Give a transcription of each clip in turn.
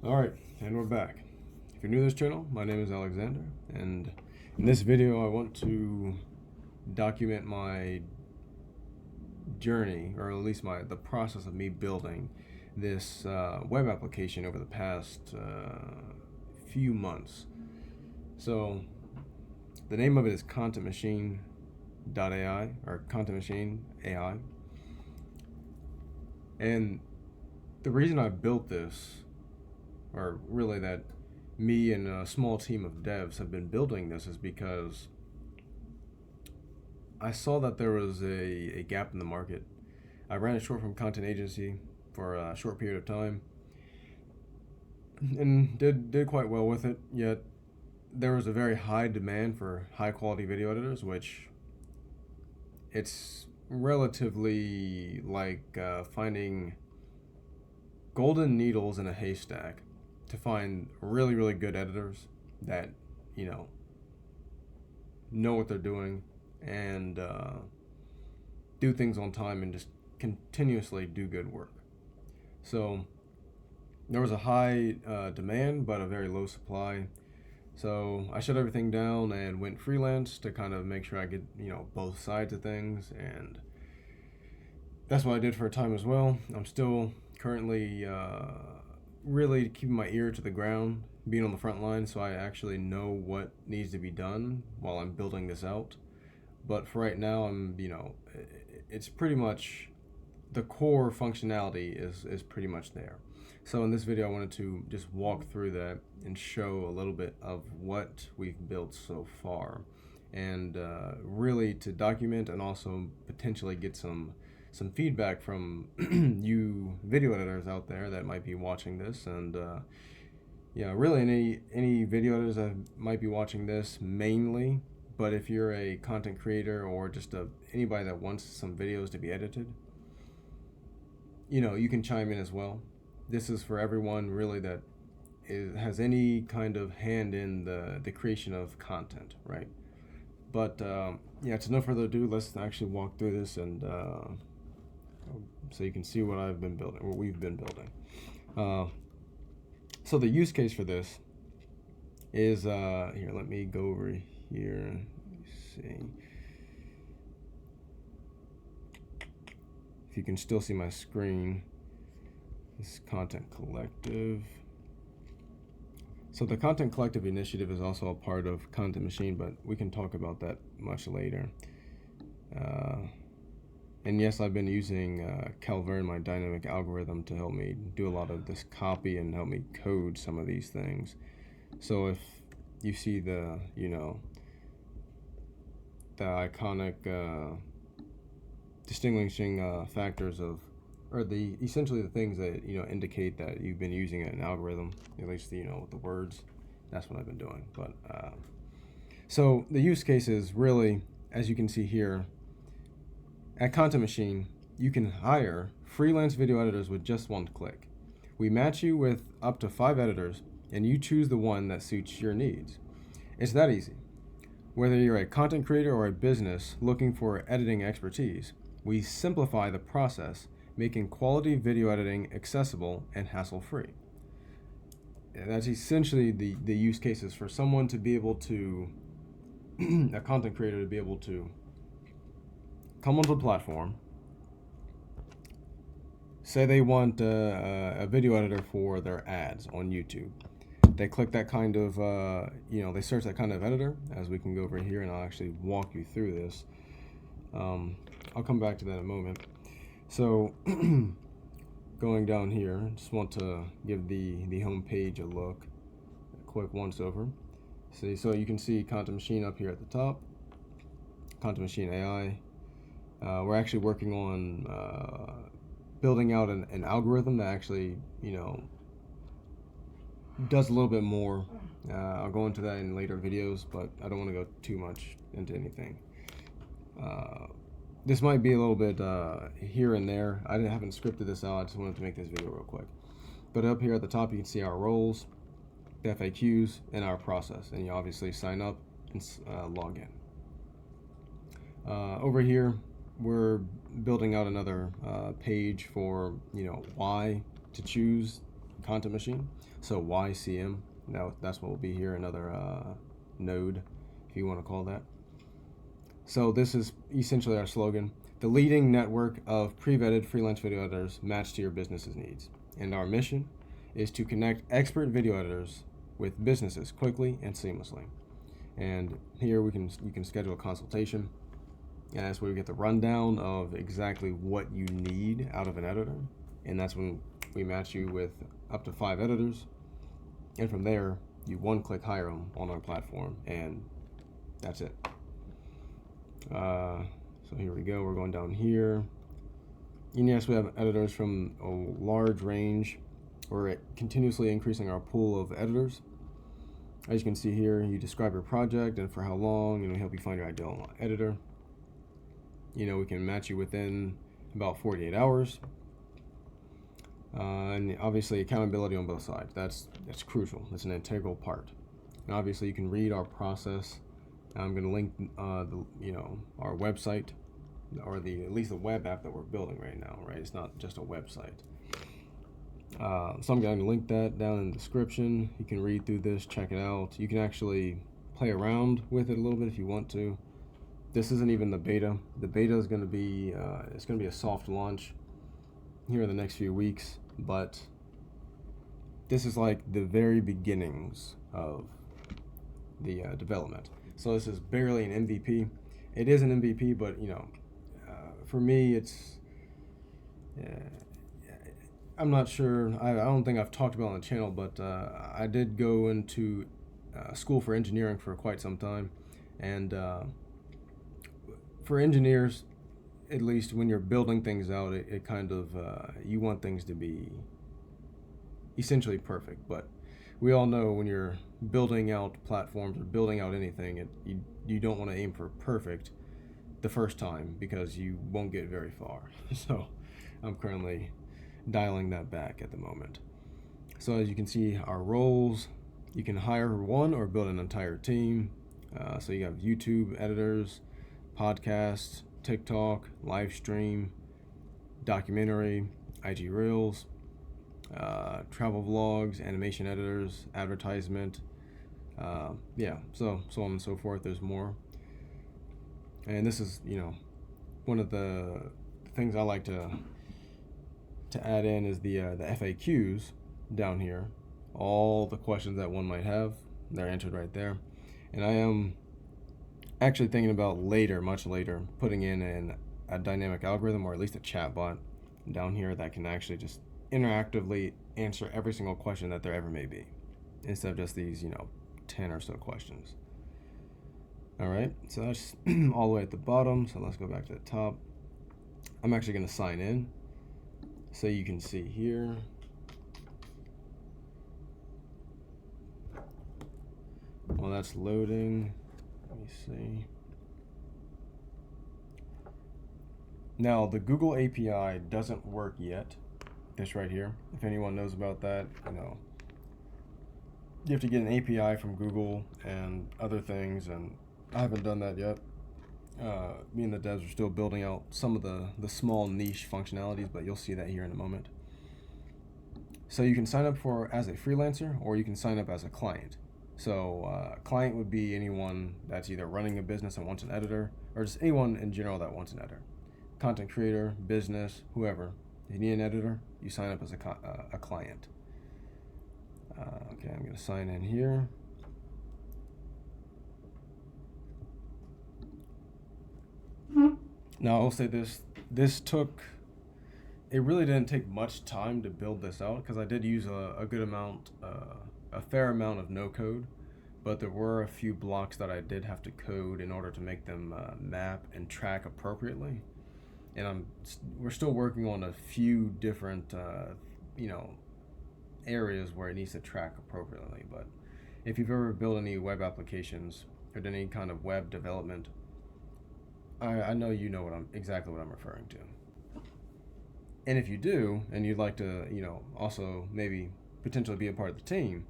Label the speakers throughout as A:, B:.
A: Alright, and we're back. If you're new to this channel, my name is Alexander, and in this video I want to document my journey, or at least the process of me building this web application over the past few months. So the name of it is Content Machine .ai, or Content Machine A.I. And the reason I built this, or really that me and a small team of devs have been building this, is because I saw that there was a gap in the market. I ran a short form content agency for a short period of time and did quite well with it, yet there was a very high demand for high quality video editors, which it's relatively like finding golden needles in a haystack to find really, really good editors that, you know what they're doing and do things on time and just continuously do good work. So there was a high demand but a very low supply. So I shut everything down and went freelance to kind of make sure I get, both sides of things, and that's what I did for a time as well. I'm still currently really keeping my ear to the ground, being on the front line, so I actually know what needs to be done while I'm building this out. But for right now, it's pretty much the core functionality is pretty much there. So in this video, I wanted to just walk through that and show a little bit of what we've built so far, and really to document and also potentially get some feedback from you video editors out there that might be watching this, and really any video editors that might be watching this mainly. But if you're a content creator or just anybody that wants some videos to be edited, you can chime in as well. This is for everyone really that has any kind of hand in the creation of content, right? But to no further ado, let's actually walk through this, and so you can see what we've been building. So the use case for this is here. Let me go over here. Let me see if you can still see my screen. This Content Collective. So the Content Collective initiative is also a part of Content Machine, but we can talk about that much later. And yes, I've been using Calvert, my dynamic algorithm, to help me do a lot of this copy and help me code some of these things. So if you see the iconic distinguishing factors of, or essentially the things that indicate that you've been using an algorithm, at least with the words, that's what I've been doing. But so the use case is really, as you can see here, at Content Machine, you can hire freelance video editors with just one click. We match you with up to 5 editors, and you choose the one that suits your needs. It's that easy. Whether you're a content creator or a business looking for editing expertise, we simplify the process, making quality video editing accessible and hassle-free. And that's essentially the use cases for someone to be able to, a content creator to be able to come onto the platform, say they want a video editor for their ads on YouTube. They click that kind of, they search that kind of editor, as we can go over here and I'll actually walk you through this. I'll come back to that in a moment. So going down here, just want to give the home page a look, a quick once over. See, so you can see Content Machine up here at the top, Content Machine AI. We're actually working on building out an algorithm that actually, does a little bit more. I'll go into that in later videos, but I don't want to go too much into anything. This might be a little bit here and there. I haven't scripted this out. I just wanted to make this video real quick. But up here at the top, you can see our roles, the FAQs, and our process. And you obviously sign up and log in. Over here, we're building out another page for why to choose Content Machine. So YCM. Now that's what will be here. Another node, if you want to call that. So this is essentially our slogan: the leading network of pre-vetted freelance video editors matched to your business's needs. And our mission is to connect expert video editors with businesses quickly and seamlessly. And here you can schedule a consultation, and that's where we get the rundown of exactly what you need out of an editor. And that's when we match you with up to 5 editors, and from there you one-click hire them on our platform, and that's it. So here we go. We're going down here. And yes, we have editors from a large range. We're continuously increasing our pool of editors. As you can see here, you describe your project and for how long, and we help you find your ideal editor. We can match you within about 48 hours. And obviously accountability on both sides. That's crucial. That's an integral part. And obviously you can read our process. I'm going to link our website, or at least the web app that we're building right now, right? It's not just a website. So I'm going to link that down in the description. You can read through this, check it out. You can actually play around with it a little bit if you want to. This isn't even the beta. The beta is going to be it's going to be a soft launch here in the next few weeks, but this is like the very beginnings of the development. So this is barely an MVP. It is an MVP, but for me, it's I'm not sure. I don't think I've talked about it on the channel, but I did go into school for engineering for quite some time, and for engineers, at least when you're building things out, it kind of you want things to be essentially perfect. But we all know when you're building out platforms or building out anything, you don't want to aim for perfect the first time, because you won't get very far. So I'm currently dialing that back at the moment. So as you can see, our roles, you can hire one or build an entire team. So you have YouTube editors, podcasts, TikTok, live stream, documentary, IG Reels, travel vlogs, animation editors, advertisement, so on and so forth. There's more. And this is, one of the things I like to add in is the FAQs down here. All the questions that one might have, they're answered right there. And I am actually thinking about much later, putting in a dynamic algorithm, or at least a chatbot down here that can actually just interactively answer every single question that there ever may be, instead of just these 10 or so questions. All right, so that's all the way at the bottom. So let's go back to the top. I'm actually going to sign in, so you can see here. While that's loading, let me see. Now the Google API doesn't work yet. This right here. If anyone knows about that, you have to get an API from Google and other things, and I haven't done that yet. Me and the devs are still building out some of the small niche functionalities, but you'll see that here in a moment. So you can sign up as a freelancer, or you can sign up as a client. So client would be anyone that's either running a business and wants an editor, or just anyone in general that wants an editor. Content creator, business, whoever. If you need an editor, you sign up as a client. Okay, I'm going to sign in here. Now I'll say this took, it really didn't take much time to build this out, because I did use a good amount, a fair amount of no code, but there were a few blocks that I did have to code in order to make them map and track appropriately. And we're still working on a few different areas where it needs to track appropriately. But if you've ever built any web applications or done any kind of web development, I know you know exactly what I'm referring to. And if you do, and you'd like to, also maybe potentially be a part of the team,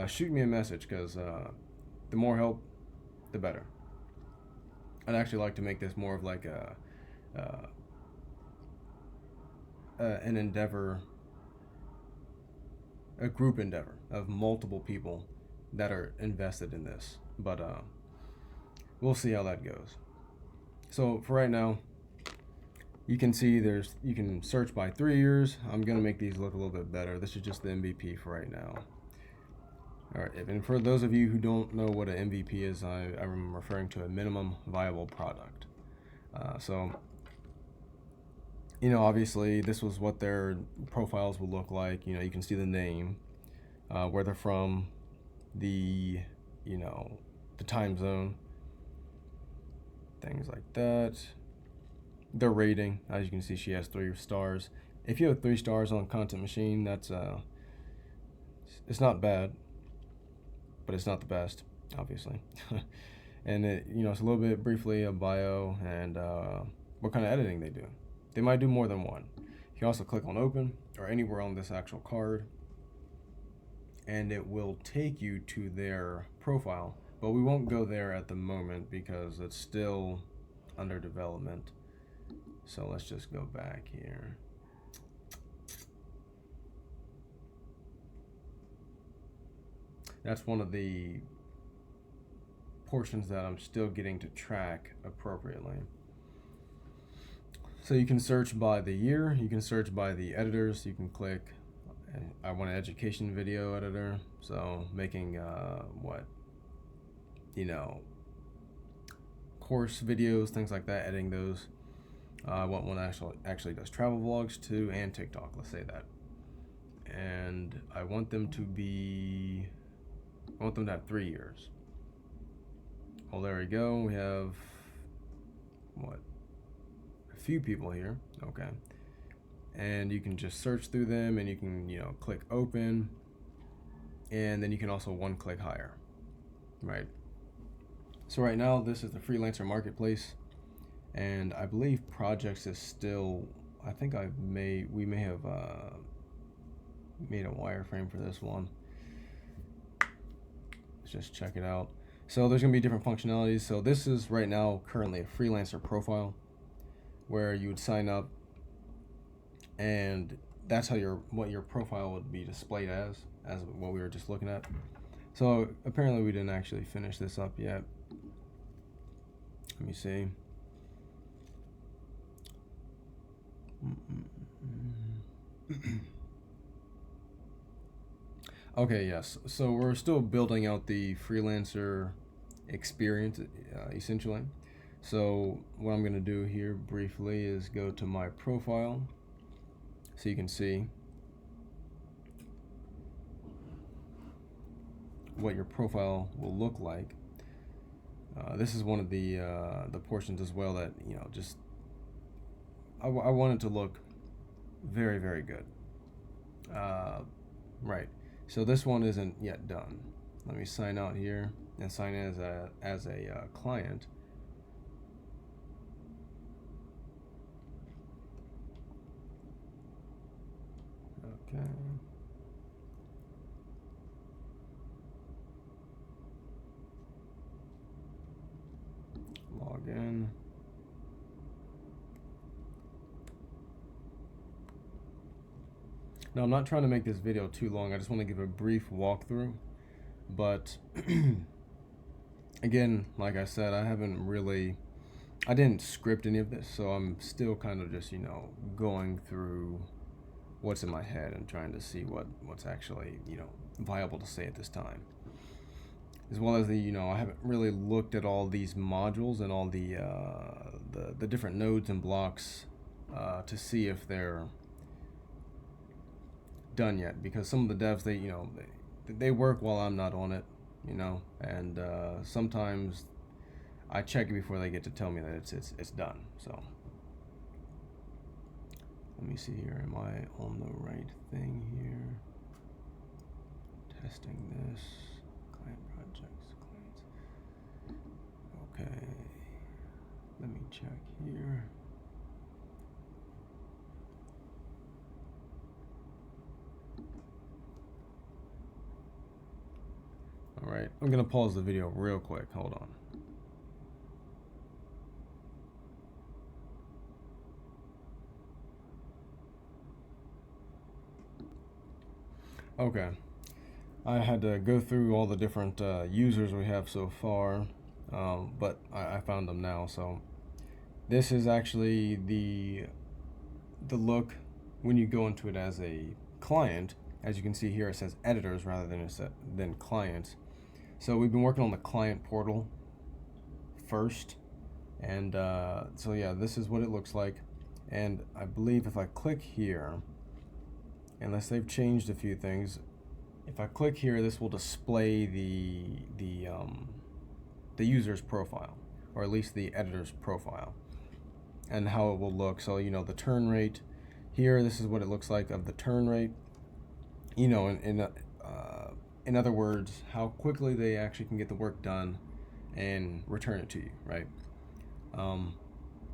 A: shoot me a message, because the more help, the better. I'd actually like to make this more of like an endeavor a group endeavor of multiple people that are invested in this. But we'll see how that goes. So for right now, you can see you can search by 3 years. I'm gonna make these look a little bit better. This is just the MVP for right now. All right, and for those of you who don't know what an MVP is, I'm referring to a minimum viable product. So, obviously this was what their profiles will look like. You can see the name, where they're from, the time zone, things like that. Their rating, as you can see, she has 3 stars. If you have 3 stars on Content Machine, that's it's not bad, but it's not the best, obviously. And it's a little bit briefly a bio and what kind of editing they do. They might do more than one. You can also click on open or anywhere on this actual card, and it will take you to their profile. But we won't go there at the moment because it's still under development. So let's just go back here. That's one of the portions that I'm still getting to track appropriately. So you can search by the year, you can search by the editors, you can click, I want an education video editor, so making course videos, things like that, editing those. I want one that actually does travel vlogs too, and TikTok, let's say that. And I want them to have 3 years. Well, there we go. We have a few people here. Okay. And you can just search through them, and you can click open, and then you can also one-click hire. Right. So right now this is the freelancer marketplace, and I believe projects is still, I think we may have made a wireframe for this one. Let's just check it out. So there's going to be different functionalities. So this is right now currently a freelancer profile where you would sign up, and that's how what your profile would be displayed as what we were just looking at. So apparently we didn't actually finish this up yet. Let me see. Okay, yes. So we're still building out the freelancer experience, essentially. So what I'm going to do here briefly is go to my profile, so you can see what your profile will look like. This is one of the portions as well that just I want it to look very, very good. Right. So this one isn't yet done. Let me sign out here and sign in as a client. Okay. Log in. Now, I'm not trying to make this video too long. I just want to give a brief walkthrough. But again, like I said, I didn't script any of this, so I'm still kind of just going through what's in my head and trying to see what's actually viable to say at this time, as well as I haven't really looked at all these modules and all the different nodes and blocks to see if they're done yet, because some of the devs they work while I'm not on it, and sometimes I check it before they get to tell me that it's done. So let me see here. Am I on the right thing here? Testing this. Client projects. Clients. Okay. Let me check here. All right. I'm going to pause the video real quick. Hold on. Okay. I had to go through all the different users we have so far, but I found them now. So this is actually the look when you go into it as a client. As you can see here, it says editors rather than clients. So we've been working on the client portal first, and so yeah, this is what it looks like. And I believe if I click here, unless they've changed a few things, if I click here, this will display the user's profile, or at least the editor's profile, and how it will look. So the turn rate here, this is what it looks like of the turn rate. In other words, how quickly they actually can get the work done and return it to you, right?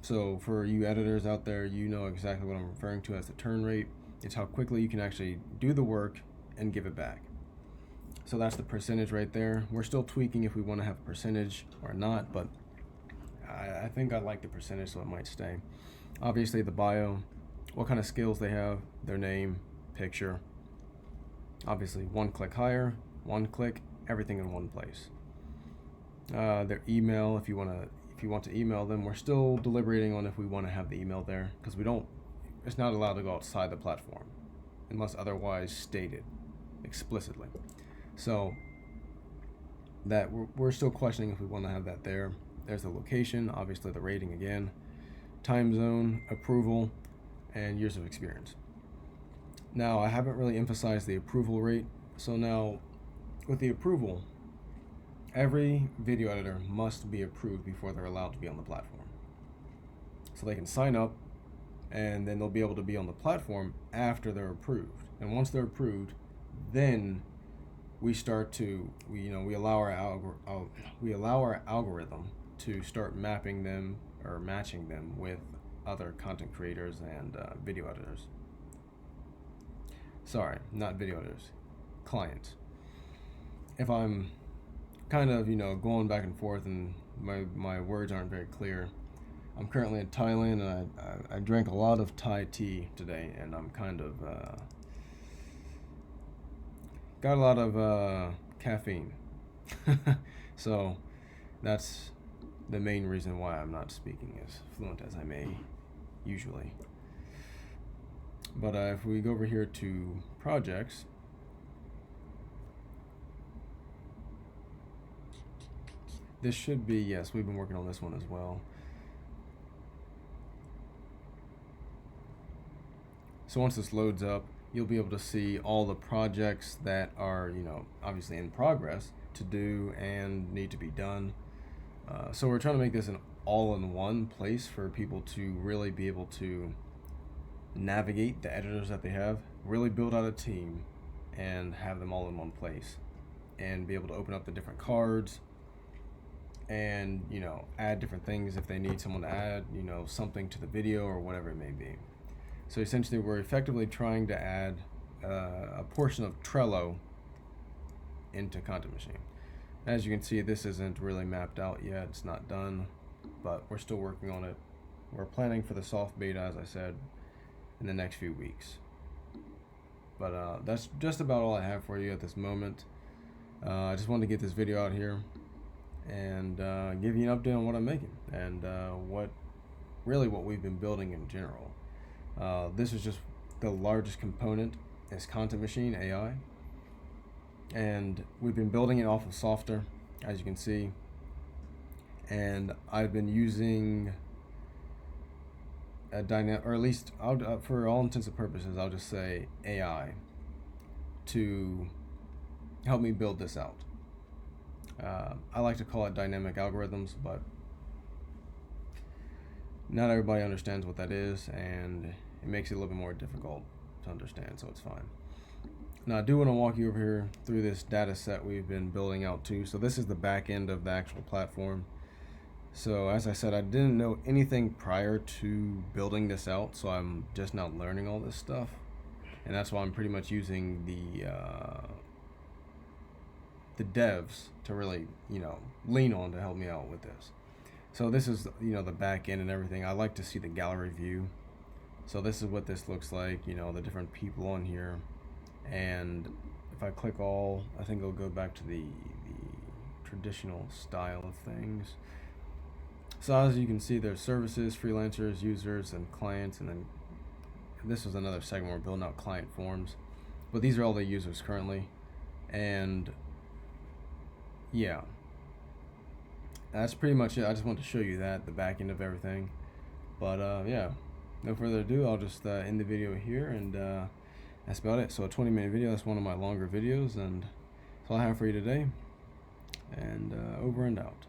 A: So for you editors out there, you know exactly what I'm referring to as the turn rate. It's how quickly you can actually do the work and give it back. So that's the percentage right there. We're still tweaking if we want to have a percentage or not, but I think I like the percentage, so it might stay. Obviously the bio, what kind of skills they have, their name, picture. Obviously one click hire, one click, everything in one place. Their email, if you want to email them. We're still deliberating on if we want to have the email there, because it's not allowed to go outside the platform unless otherwise stated explicitly. So that we're still questioning if we want to have that there. There's the location, obviously the rating again, time zone, approval, and years of experience. Now, I haven't really emphasized the approval rate. So now, with the approval, every video editor must be approved before they're allowed to be on the platform. So they can sign up, and then they'll be able to be on the platform after they're approved. And once they're approved, then we allow our algorithm to start mapping them or matching them with other content creators and video editors. Sorry, not video editors, clients. If I'm kind of going back and forth and my words aren't very clear, I'm currently in Thailand, and I drank a lot of Thai tea today, and I'm kind of got a lot of caffeine. So that's the main reason why I'm not speaking as fluent as I may usually. But if we go over here to projects, this should be, yes, we've been working on this one as well. So once this loads up, you'll be able to see all the projects that are, obviously in progress to do and need to be done. So we're trying to make this an all-in-one place for people to really be able to navigate the editors that they have, really build out a team, and have them all in one place, and be able to open up the different cards and add different things if they need someone to add something to the video or whatever it may be. So essentially we're effectively trying to add a portion of Trello into Content Machine. As you can see, this isn't really mapped out yet, it's not done, but we're still working on it. We're planning for the soft beta, as I said, in the next few weeks. But that's just about all I have for you at this moment. I just wanted to get this video out here and give you an update on what I'm making and what we've been building in general. This is just the largest component is Content Machine A.I, and we've been building it off of software, as you can see, and I've been using a dynamic, or at least for all intents and purposes, I'll just say AI to help me build this out. I like to call it dynamic algorithms, but not everybody understands what that is, and it makes it a little bit more difficult to understand, so it's fine. Now, I do want to walk you over here through this data set we've been building out too. So this is the back end of the actual platform. So as I said, I didn't know anything prior to building this out, so I'm just now learning all this stuff, and that's why I'm pretty much using the devs to really lean on to help me out with this. So this is the back end and everything. I like to see the gallery view. So this is what this looks like, the different people on here, and if I click all, I think it'll go back to the traditional style of things. So as you can see, there's services, freelancers, users, and clients, and then this was another segment where we're building out client forms. But these are all the users currently, and yeah, that's pretty much it. I just want to show you that, the back end of everything. But yeah, no further ado, I'll just end the video here, and that's about it. So a 20-minute video, that's one of my longer videos, and that's all I have for you today. And over and out.